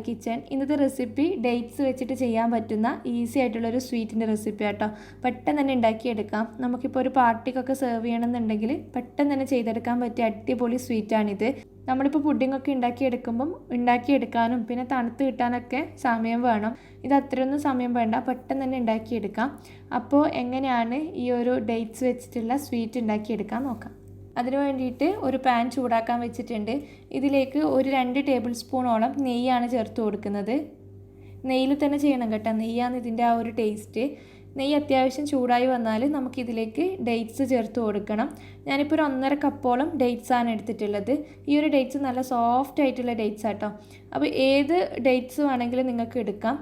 Kitchen. ഇന്നത്തെ recipe dates വെച്ചിട്ട് ചെയ്യാൻ പറ്റുന്ന ഈസി ആയിട്ടുള്ളൊരു സ്വീറ്റിൻ്റെ റെസിപ്പി ആട്ടോ. പെട്ടെന്ന് തന്നെ ഉണ്ടാക്കിയെടുക്കാം. നമുക്കിപ്പോൾ ഒരു പാർട്ടിക്കൊക്കെ സെർവ് ചെയ്യണമെന്നുണ്ടെങ്കിൽ പെട്ടെന്ന് തന്നെ ചെയ്തെടുക്കാൻ പറ്റിയ അടിപൊളി സ്വീറ്റാണിത്. നമ്മളിപ്പോൾ പുഡിങ്ങൊക്കെ ഉണ്ടാക്കിയെടുക്കാനും പിന്നെ തണുത്ത് കിട്ടാനൊക്കെ സമയം വേണം. ഇത് അത്രയൊന്നും സമയം വേണ്ട, പെട്ടെന്ന് തന്നെ ഉണ്ടാക്കിയെടുക്കാം. അപ്പോൾ എങ്ങനെയാണ് ഈ ഒരു ഡേറ്റ്സ് വെച്ചിട്ടുള്ള സ്വീറ്റ് ഉണ്ടാക്കിയെടുക്കാൻ നോക്കാം. അതിനു വേണ്ടിയിട്ട് ഒരു പാൻ ചൂടാക്കാൻ വെച്ചിട്ടുണ്ട്. ഇതിലേക്ക് ഒരു 2 ടേബിൾ സ്പൂണോളം നെയ്യാണ് ചേർത്ത് കൊടുക്കുന്നത്. നെയ്യിൽ തന്നെ ചെയ്യണം കേട്ടോ, നെയ്യാണ് ഇതിൻ്റെ ആ ഒരു ടേസ്റ്റ്. നെയ്യ് അത്യാവശ്യം ചൂടായി വന്നാൽ നമുക്കിതിലേക്ക് ഡേറ്റ്സ് ചേർത്ത് കൊടുക്കണം. ഞാനിപ്പോൾ ഒരു 1.5 കപ്പോളം ഡേറ്റ്സാണ് എടുത്തിട്ടുള്ളത്. ഈ ഒരു ഡേറ്റ്സ് നല്ല സോഫ്റ്റ് ആയിട്ടുള്ള ഡേറ്റ്സ് ആട്ടോ. അപ്പോൾ ഏത് ഡേറ്റ്സ് വേണമെങ്കിലും നിങ്ങൾക്ക് എടുക്കാം.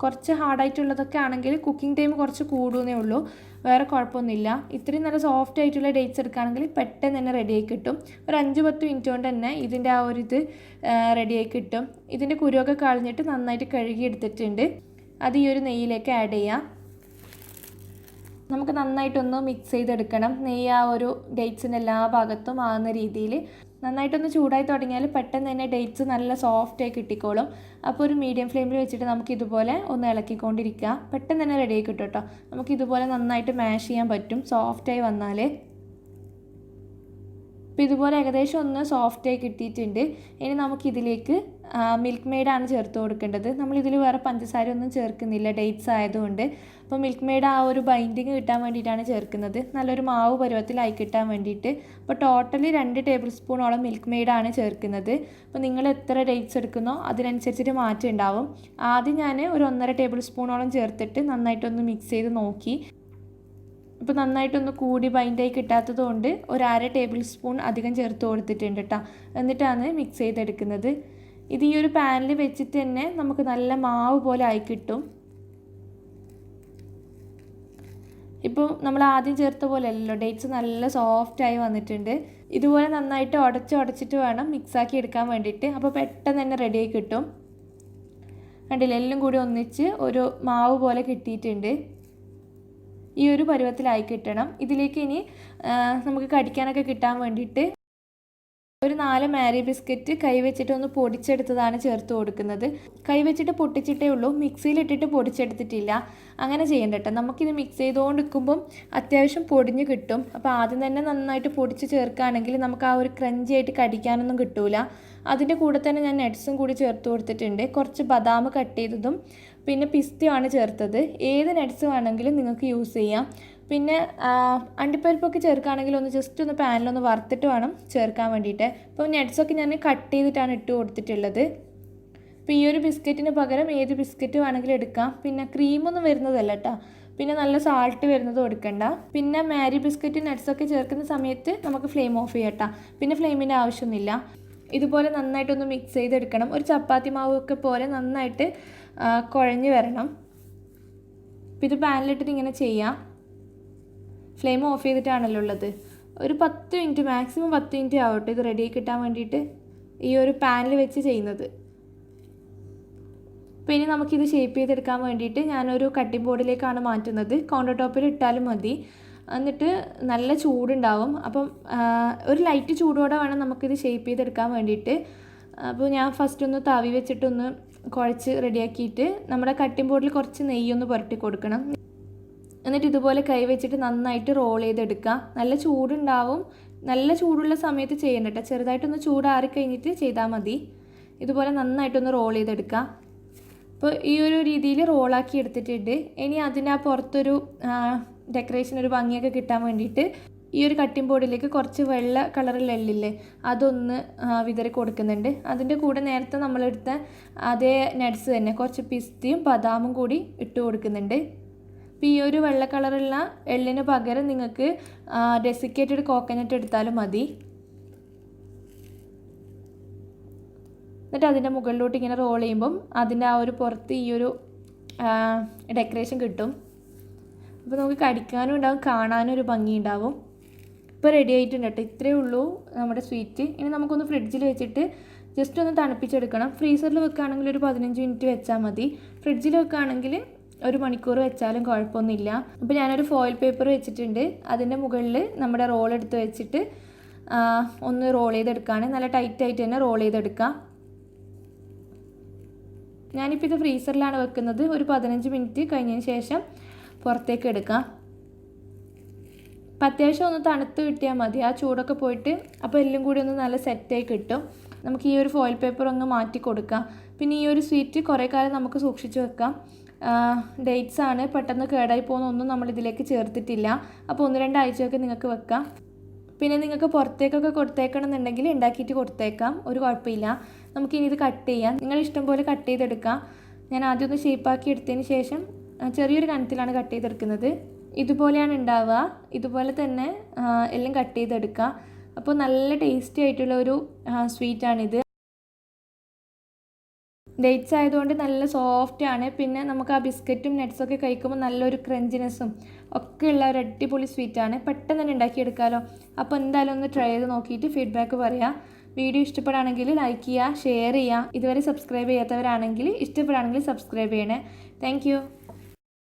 കുറച്ച് ഹാർഡായിട്ടുള്ളതൊക്കെ ആണെങ്കിൽ കുക്കിംഗ് ടൈം കുറച്ച് കൂടുന്നേ ഉള്ളൂ, വേറെ കുഴപ്പമൊന്നുമില്ല. ഇത്രയും നല്ല സോഫ്റ്റ് ആയിട്ടുള്ള ഡേറ്റ്സ് എടുക്കുകയാണെങ്കിൽ പെട്ടെന്ന് തന്നെ റെഡിയായി കിട്ടും. ഒരു 5-10 മിനിറ്റ് കൊണ്ട് തന്നെ ഇതിൻ്റെ ആ ഒരു ഇത് റെഡിയായി കിട്ടും. ഇതിൻ്റെ കുരുവൊക്കെ കളഞ്ഞിട്ട് നന്നായിട്ട് കഴുകി എടുത്തിട്ടുണ്ട്. അത് ഈ ഒരു നെയ്യിലേക്ക് ആഡ് ചെയ്യാം. നമുക്ക് നന്നായിട്ടൊന്ന് മിക്സ് ചെയ്തെടുക്കണം. നെയ്യ് ആ ഒരു ഡേറ്റ്സിൻ്റെ എല്ലാ ഭാഗത്തും ആകുന്ന രീതിയിൽ നന്നായിട്ടൊന്ന് ചൂടായി തുടങ്ങിയാൽ പെട്ടെന്ന് തന്നെ ഡേറ്റ്സ് നല്ല സോഫ്റ്റായി കിട്ടിക്കോളും. അപ്പോൾ ഒരു മീഡിയം ഫ്ലെയിമിൽ വെച്ചിട്ട് നമുക്കിതുപോലെ ഒന്ന് ഇളക്കിക്കൊണ്ടിരിക്കുക. പെട്ടെന്ന് തന്നെ റെഡി ആയി കിട്ടും കേട്ടോ. നമുക്കിതുപോലെ നന്നായിട്ട് മാഷ് ചെയ്യാൻ പറ്റും സോഫ്റ്റായി വന്നാൽ. അപ്പോൾ ഇതുപോലെ ഏകദേശം ഒന്ന് സോഫ്റ്റായി കിട്ടിയിട്ടുണ്ട്. ഇനി നമുക്കിതിലേക്ക് മിൽക്ക് മെയ്ഡാണ് ചേർത്ത് കൊടുക്കേണ്ടത്. നമ്മളിതിൽ വേറെ പഞ്ചസാര ഒന്നും ചേർക്കുന്നില്ല ഡേറ്റ്സ് ആയതുകൊണ്ട്. അപ്പോൾ മിൽക്ക് മെയ്ഡ് ആ ഒരു ബൈൻഡിങ് കിട്ടാൻ വേണ്ടിയിട്ടാണ് ചേർക്കുന്നത്, നല്ലൊരു മാവ് പരുവത്തിലായി കിട്ടാൻ വേണ്ടിയിട്ട്. അപ്പോൾ ടോട്ടലി 2 ടേബിൾ സ്പൂണോളം മിൽക്ക് മെയ്ഡാണ് ചേർക്കുന്നത്. അപ്പോൾ നിങ്ങൾ എത്ര ഡേറ്റ്സ് എടുക്കുന്നോ അതിനനുസരിച്ചിട്ട് മാറ്റം ഉണ്ടാവും. ആദ്യം ഞാൻ ഒരു 1.5 ടേബിൾ സ്പൂണോളം ചേർത്തിട്ട് നന്നായിട്ടൊന്ന് മിക്സ് ചെയ്ത് നോക്കി. ഇപ്പോൾ നന്നായിട്ടൊന്ന് കൂടി ബൈൻഡായി കിട്ടാത്തത് കൊണ്ട് ഒരു 1/2 ടേബിൾ സ്പൂൺ അധികം ചേർത്ത് കൊടുത്തിട്ടുണ്ട് കേട്ടോ. എന്നിട്ടാണ് മിക്സ് ചെയ്തെടുക്കുന്നത്. ഇത് ഈ ഒരു പാനിൽ വെച്ചിട്ട് തന്നെ നമുക്ക് നല്ല മാവ് പോലെ ആയി കിട്ടും. ഇപ്പോൾ നമ്മൾ ആദ്യം ചേർത്ത പോലെ അല്ലല്ലോ, ഡേറ്റ്സ് നല്ല സോഫ്റ്റായി വന്നിട്ടുണ്ട്. ഇതുപോലെ നന്നായിട്ട് ഉടച്ചിട്ട് വേണം മിക്സാക്കി എടുക്കാൻ വേണ്ടിയിട്ട്. അപ്പോൾ പെട്ടെന്ന് തന്നെ റെഡിയായി കിട്ടും. കണ്ടില്ല, എല്ലാം കൂടി ഒന്നിച്ച് ഒരു മാവ് പോലെ കിട്ടിയിട്ടുണ്ട്. ഈ ഒരു പരുവത്തിലായി കിട്ടണം. ഇതിലേക്ക് ഇനി നമുക്ക് കടിക്കാനൊക്കെ കിട്ടാൻ വേണ്ടിയിട്ട് ഒരു 4 മാരി ബിസ്ക്കറ്റ് കൈവച്ചിട്ട് ഒന്ന് പൊടിച്ചെടുത്തതാണ് ചേർത്ത് കൊടുക്കുന്നത്. കൈവച്ചിട്ട് പൊട്ടിച്ചിട്ടേ ഉള്ളൂ, മിക്സിയിലിട്ടിട്ട് പൊടിച്ചെടുത്തിട്ടില്ല. അങ്ങനെ ചെയ്യണ്ട കേട്ടോ. നമുക്കിത് മിക്സ് ചെയ്തുകൊണ്ടിരിക്കുമ്പം അത്യാവശ്യം പൊടിഞ്ഞ് കിട്ടും. അപ്പോൾ ആദ്യം തന്നെ നന്നായിട്ട് പൊടിച്ച് ചേർക്കുകയാണെങ്കിൽ നമുക്ക് ആ ഒരു ക്രഞ്ചി ആയിട്ട് കടിക്കാനൊന്നും കിട്ടൂല. അതിൻ്റെ കൂടെ തന്നെ ഞാൻ നട്ട്സും കൂടി ചേർത്ത് കൊടുത്തിട്ടുണ്ട്. കുറച്ച് ബദാം കട്ട് ചെയ്തതും പിന്നെ പിസ്തയാണ് ചേർത്തത്. ഏത് നട്ട്സ് വേണമെങ്കിലും നിങ്ങൾക്ക് യൂസ് ചെയ്യാം. പിന്നെ അണ്ടിപ്പരിപ്പൊക്കെ ചേർക്കുകയാണെങ്കിൽ ജസ്റ്റ് ഒന്ന് പാനിലൊന്ന് വറുത്തിട്ട് വേണം ചേർക്കാൻ വേണ്ടിയിട്ട്. അപ്പോൾ നട്ട്സൊക്കെ ഞാൻ കട്ട് ചെയ്തിട്ടാണ് ഇട്ട് കൊടുത്തിട്ടുള്ളത്. അപ്പോൾ ഈ ഒരു ബിസ്ക്കറ്റിന് പകരം ഏത് ബിസ്ക്കറ്റ് വേണമെങ്കിലും എടുക്കാം. പിന്നെ ക്രീമൊന്നും വരുന്നതല്ല കേട്ടോ, പിന്നെ നല്ല സാൾട്ട് വരുന്നതും എടുക്കണ്ട. പിന്നെ മാരി ബിസ്ക്കറ്റ് നട്ട്സൊക്കെ ചേർക്കുന്ന സമയത്ത് നമുക്ക് ഫ്ലെയിം ഓഫ് ചെയ്യാം കേട്ടോ. പിന്നെ ഫ്ലെയിമിൻ്റെ ആവശ്യമൊന്നുമില്ല. ഇതുപോലെ നന്നായിട്ടൊന്ന് മിക്സ് ചെയ്തെടുക്കണം. ഒരു ചപ്പാത്തി മാവൊക്കെ പോലെ നന്നായിട്ട് കുഴഞ്ഞ് വരണം. അപ്പോൾ ഇത് പാനിലിട്ടിട്ട് ഇങ്ങനെ ചെയ്യാം. ഫ്ലെയിം ഓഫ് ചെയ്തിട്ടാണല്ലോ ഉള്ളത്. ഒരു 10 മിനിറ്റ്, മാക്സിമം 10 മിനിറ്റ് ആവട്ടെ ഇത് റെഡിയായി കിട്ടാൻ വേണ്ടിയിട്ട്, ഈ ഒരു പാനിൽ വെച്ച് ചെയ്യുന്നത്. അപ്പോൾ ഇനി നമുക്കിത് ഷേപ്പ് ചെയ്തെടുക്കാൻ വേണ്ടിയിട്ട് ഞാനൊരു കട്ടിംഗ് ബോർഡിലേക്കാണ് മാറ്റുന്നത്. കൗണ്ടർ ടോപ്പിൽ ഇട്ടാലും മതി. എന്നിട്ട് നല്ല ചൂടുണ്ടാവും. അപ്പം ഒരു ലൈറ്റ് ചൂടോടെ വേണം നമുക്കിത് ഷേപ്പ് ചെയ്തെടുക്കാൻ വേണ്ടിയിട്ട്. അപ്പോൾ ഞാൻ ഫസ്റ്റ് ഒന്ന് തവി വെച്ചിട്ടൊന്ന് കുഴച്ച് റെഡിയാക്കിയിട്ട് നമ്മുടെ കട്ടിംഗ് ബോർഡിൽ കുറച്ച് നെയ്യൊന്ന് പുരട്ടി കൊടുക്കണം. എന്നിട്ട് ഇതുപോലെ കൈ വെച്ചിട്ട് നന്നായിട്ട് റോൾ ചെയ്തെടുക്കുക. നല്ല ചൂടുണ്ടാവും. നല്ല ചൂടുള്ള സമയത്ത് ചെയ്യണ്ട കേട്ടോ, ചെറുതായിട്ടൊന്ന് ചൂടാറി കഴിഞ്ഞിട്ട് ചെയ്താൽ മതി. ഇതുപോലെ നന്നായിട്ടൊന്ന് റോൾ ചെയ്തെടുക്കുക. അപ്പോൾ ഈ ഒരു രീതിയിൽ റോളാക്കി എടുത്തിട്ടുണ്ട്. ഇനി അതിന് ആ പുറത്തൊരു ഡെക്കറേഷൻ, ഒരു ഭംഗിയൊക്കെ കിട്ടാൻ വേണ്ടിയിട്ട് ഈ ഒരു കട്ടിംഗ് ബോർഡിലേക്ക് കുറച്ച് വെള്ള കളറിൽ എള്ളില്ലേ അതൊന്ന് വിതറി കൊടുക്കുന്നുണ്ട്. അതിൻ്റെ കൂടെ നേരത്തെ നമ്മളെടുത്ത അതേ നട്ട്സ് തന്നെ കുറച്ച് പിസ്തയും ബദാമും കൂടി ഇട്ട് കൊടുക്കുന്നുണ്ട്. അപ്പോൾ ഈ ഒരു വെള്ള കളറുള്ള എള്ളിന് പകരം നിങ്ങൾക്ക് ഡെസിക്കേറ്റഡ് കോക്കനട്ട് എടുത്താലും മതി. എന്നിട്ട് അതിൻ്റെ മുകളിലോട്ട് ഇങ്ങനെ റോൾ ചെയ്യുമ്പം അതിൻ്റെ ആ ഒരു പുറത്ത് ഈ ഒരു ഡെക്കറേഷൻ കിട്ടും. അപ്പോൾ നമുക്ക് കടിക്കാനും ഉണ്ടാവും, കാണാനും ഒരു ഭംഗി ഉണ്ടാവും. ഇപ്പോൾ റെഡി ആയിട്ടുണ്ട് കേട്ടോ. ഇത്രയേ ഉള്ളൂ നമ്മുടെ സ്വീറ്റ്. ഇനി നമുക്കൊന്ന് ഫ്രിഡ്ജിൽ വെച്ചിട്ട് ജസ്റ്റ് ഒന്ന് തണുപ്പിച്ചെടുക്കണം. ഫ്രീസറിൽ വെക്കുകയാണെങ്കിൽ ഒരു 15 മിനിറ്റ് വെച്ചാൽ മതി. ഫ്രിഡ്ജിൽ വെക്കുകയാണെങ്കിൽ 1 മണിക്കൂർ വെച്ചാലും കുഴപ്പമൊന്നുമില്ല. അപ്പോൾ ഞാനൊരു ഫോയിൽ പേപ്പർ വെച്ചിട്ടുണ്ട്. അതിൻ്റെ മുകളിൽ നമ്മുടെ റോൾ എടുത്ത് വെച്ചിട്ട് ഒന്ന് റോൾ ചെയ്തെടുക്കുകയാണ്. നല്ല ടൈറ്റായിട്ട് തന്നെ റോൾ ചെയ്തെടുക്കുക. ഞാനിപ്പോൾ ഇത് ഫ്രീസറിലാണ് വെക്കുന്നത്. ഒരു 15 മിനിറ്റ് കഴിഞ്ഞതിന് ശേഷം പുറത്തേക്ക് എടുക്കാം. അപ്പം അത്യാവശ്യം ഒന്ന് തണുത്ത് കിട്ടിയാൽ മതി, ആ ചൂടൊക്കെ പോയിട്ട്. അപ്പോൾ എല്ലാം കൂടി ഒന്ന് നല്ല സെറ്റായി കിട്ടും. നമുക്ക് ഈ ഒരു ഫോയിൽ പേപ്പർ ഒന്ന് മാറ്റി കൊടുക്കാം. പിന്നെ ഈ ഒരു സ്വീറ്റ് കുറേ കാലം നമുക്ക് സൂക്ഷിച്ച് വെക്കാം. ഡേറ്റ്സ് ആണ്, പെട്ടെന്ന് കേടായി പോകുന്നൊന്നും നമ്മളിതിലേക്ക് ചേർത്തിട്ടില്ല. അപ്പോൾ 1-2 ആഴ്ചയൊക്കെ നിങ്ങൾക്ക് വെക്കാം. പിന്നെ നിങ്ങൾക്ക് പുറത്തേക്കൊക്കെ കൊടുത്തേക്കണം എന്നുണ്ടെങ്കിൽ ഉണ്ടാക്കിയിട്ട് കൊടുത്തേക്കാം, ഒരു കുഴപ്പമില്ല. നമുക്കിനി ഇത് കട്ട് ചെയ്യാം. നിങ്ങൾ ഇഷ്ടം പോലെ കട്ട് ചെയ്തെടുക്കാം. ഞാൻ ആദ്യം ഒന്ന് ഷേപ്പാക്കി എടുത്തതിന് ശേഷം ചെറിയൊരു കനത്തിലാണ് കട്ട് ചെയ്തെടുക്കുന്നത്. ഇതുപോലെയാണ് ഉണ്ടാവുക. ഇതുപോലെ തന്നെ എല്ലാം കട്ട് ചെയ്തെടുക്കുക. അപ്പോൾ നല്ല ടേസ്റ്റി ആയിട്ടുള്ള ഒരു സ്വീറ്റാണിത്. ഡേറ്റ്സ് ആയതുകൊണ്ട് നല്ല സോഫ്റ്റാണ്. പിന്നെ നമുക്ക് ആ ബിസ്ക്കറ്റും നട്ട്സൊക്കെ കഴിക്കുമ്പോൾ നല്ലൊരു ക്രഞ്ചിനെസ്സും ഒക്കെ ഉള്ള ഒരു അടിപൊളി സ്വീറ്റാണ്. പെട്ടെന്ന് തന്നെ ഉണ്ടാക്കിയെടുക്കാമല്ലോ. അപ്പോൾ എന്തായാലും ഒന്ന് ട്രൈ ചെയ്ത് നോക്കിയിട്ട് ഫീഡ്ബാക്ക് പറയുക. വീഡിയോ ഇഷ്ടപ്പെടുകയാണെങ്കിൽ ലൈക്ക് ചെയ്യുക, ഷെയർ ചെയ്യുക. ഇതുവരെ സബ്സ്ക്രൈബ് ചെയ്യാത്തവരാണെങ്കിൽ ഇഷ്ടപ്പെടുകയാണെങ്കിൽ സബ്സ്ക്രൈബ് ചെയ്യണേ. താങ്ക്